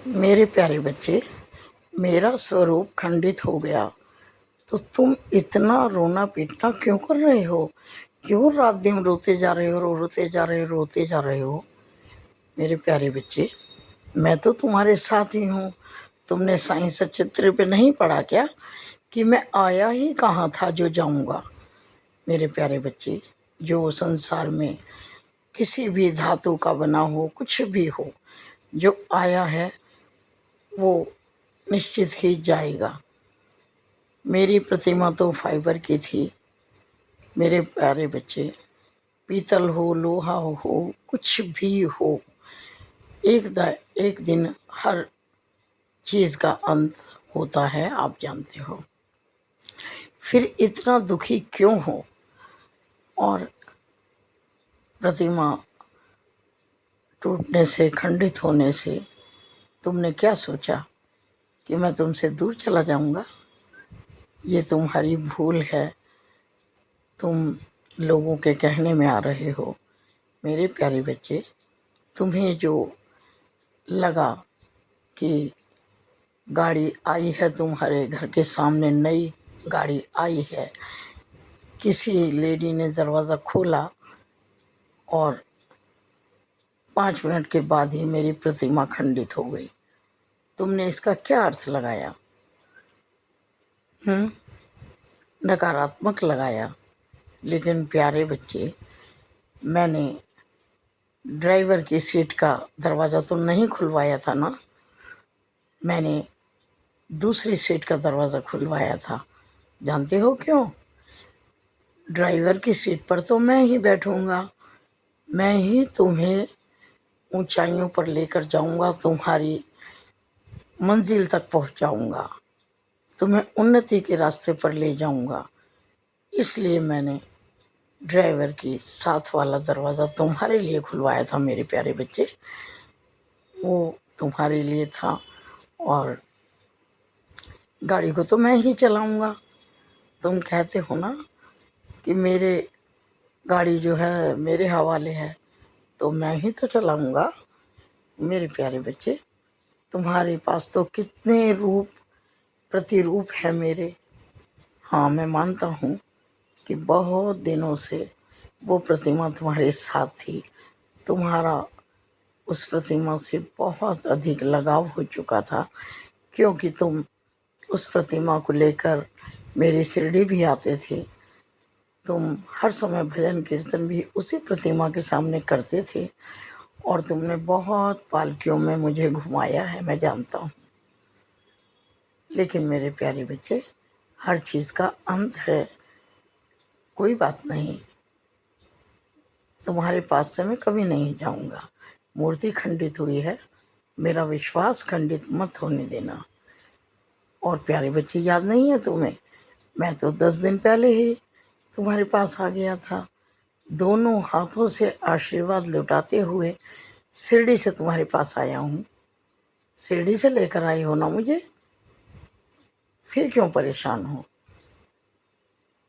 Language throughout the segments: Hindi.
मेरे प्यारे बच्चे, मेरा स्वरूप खंडित हो गया तो तुम इतना रोना पीटना क्यों कर रहे हो? क्यों रात दिन रोते जा रहे हो, रोते जा रहे हो, रोते जा रहे हो? मेरे प्यारे बच्चे, मैं तो तुम्हारे साथ ही हूँ। तुमने साइंस चित्र पे नहीं पढ़ा क्या कि मैं आया ही कहाँ था जो जाऊँगा? मेरे प्यारे बच्चे, जो संसार में किसी भी धातु का बना हो, कुछ भी हो, जो आया है वो निश्चित ही जाएगा। मेरी प्रतिमा तो फाइबर की थी। मेरे प्यारे बच्चे, पीतल हो, लोहा हो, कुछ भी हो, एक दिन हर चीज़ का अंत होता है, आप जानते हो। फिर इतना दुखी क्यों हो? और प्रतिमा टूटने से, खंडित होने से तुमने क्या सोचा कि मैं तुमसे दूर चला जाऊंगा? ये तुम्हारी भूल है। तुम लोगों के कहने में आ रहे हो। मेरे प्यारे बच्चे, तुम्हें जो लगा कि गाड़ी आई है, तुम्हारे घर के सामने नई गाड़ी आई है, किसी लेडी ने दरवाज़ा खोला और 5 मिनट के बाद ही मेरी प्रतिमा खंडित हो गई। तुमने इसका क्या अर्थ लगाया? नकारात्मक लगाया। लेकिन प्यारे बच्चे, मैंने ड्राइवर की सीट का दरवाज़ा तो नहीं खुलवाया था ना, मैंने दूसरी सीट का दरवाज़ा खुलवाया था। जानते हो क्यों? ड्राइवर की सीट पर तो मैं ही बैठूंगा, मैं ही तुम्हें ऊंचाइयों पर लेकर जाऊंगा, तुम्हारी मंजिल तक पहुंचाऊंगा, तुम्हें उन्नति के रास्ते पर ले जाऊंगा। इसलिए मैंने ड्राइवर की साथ वाला दरवाज़ा तुम्हारे लिए खुलवाया था। मेरे प्यारे बच्चे, वो तुम्हारे लिए था। और गाड़ी को तो मैं ही चलाऊंगा। तुम कहते हो ना कि मेरे गाड़ी जो है मेरे हवाले है, तो मैं ही तो चलाऊंगा। मेरे प्यारे बच्चे, तुम्हारे पास तो कितने रूप प्रतिरूप है मेरे। हाँ, मैं मानता हूँ कि बहुत दिनों से वो प्रतिमा तुम्हारे साथ थी। तुम्हारा उस प्रतिमा से बहुत अधिक लगाव हो चुका था, क्योंकि तुम उस प्रतिमा को लेकर मेरी शिरडी भी आते थे। तुम हर समय भजन कीर्तन भी उसी प्रतिमा के सामने करते थे, और तुमने बहुत पालकियों में मुझे घुमाया है, मैं जानता हूँ। लेकिन मेरे प्यारे बच्चे, हर चीज़ का अंत है। कोई बात नहीं, तुम्हारे पास से मैं कभी नहीं जाऊंगा। मूर्ति खंडित हुई है, मेरा विश्वास खंडित मत होने देना। और प्यारे बच्चे, याद नहीं है तुम्हें? मैं तो 10 दिन पहले ही तुम्हारे पास आ गया था, दोनों हाथों से आशीर्वाद लुटाते हुए शिरडी से तुम्हारे पास आया हूँ। शिरडी से लेकर आई हो ना मुझे, फिर क्यों परेशान हो?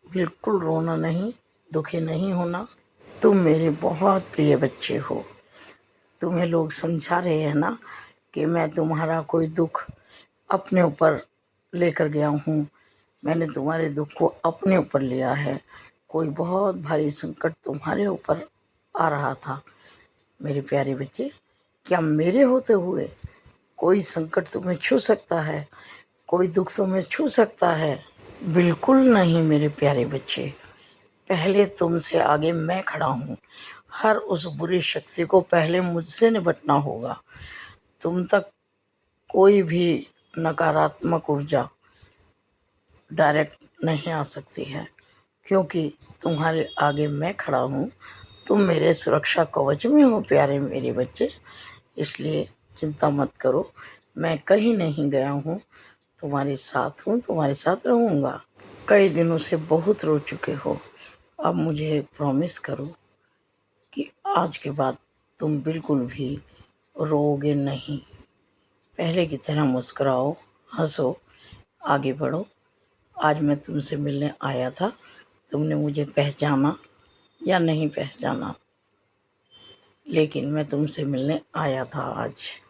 बिल्कुल रोना नहीं, दुखी नहीं होना। तुम मेरे बहुत प्रिय बच्चे हो। तुम्हें लोग समझा रहे हैं ना कि मैं तुम्हारा कोई दुख अपने ऊपर लेकर गया हूँ। मैंने तुम्हारे दुख को अपने ऊपर लिया है। कोई बहुत भारी संकट तुम्हारे ऊपर आ रहा था। मेरे प्यारे बच्चे, क्या मेरे होते हुए कोई संकट तुम्हें छू सकता है? कोई दुख तुम्हें छू सकता है? बिल्कुल नहीं मेरे प्यारे बच्चे। पहले तुमसे आगे मैं खड़ा हूँ। हर उस बुरी शक्ति को पहले मुझसे निपटना होगा। तुम तक कोई भी नकारात्मक ऊर्जा डायरेक्ट नहीं आ सकती है, क्योंकि तुम्हारे आगे मैं खड़ा हूँ। तुम मेरे सुरक्षा कवच में हो प्यारे मेरे बच्चे। इसलिए चिंता मत करो, मैं कहीं नहीं गया हूँ, तुम्हारे साथ हूँ, तुम्हारे साथ रहूँगा। कई दिनों से बहुत रो चुके हो, अब मुझे प्रॉमिस करो कि आज के बाद तुम बिल्कुल भी रोओगे नहीं। पहले की तरह मुस्कुराओ, हंसो, आगे बढ़ो। आज मैं तुमसे मिलने आया था, तुमने मुझे पहचाना या नहीं पहचाना, लेकिन मैं तुमसे मिलने आया था आज।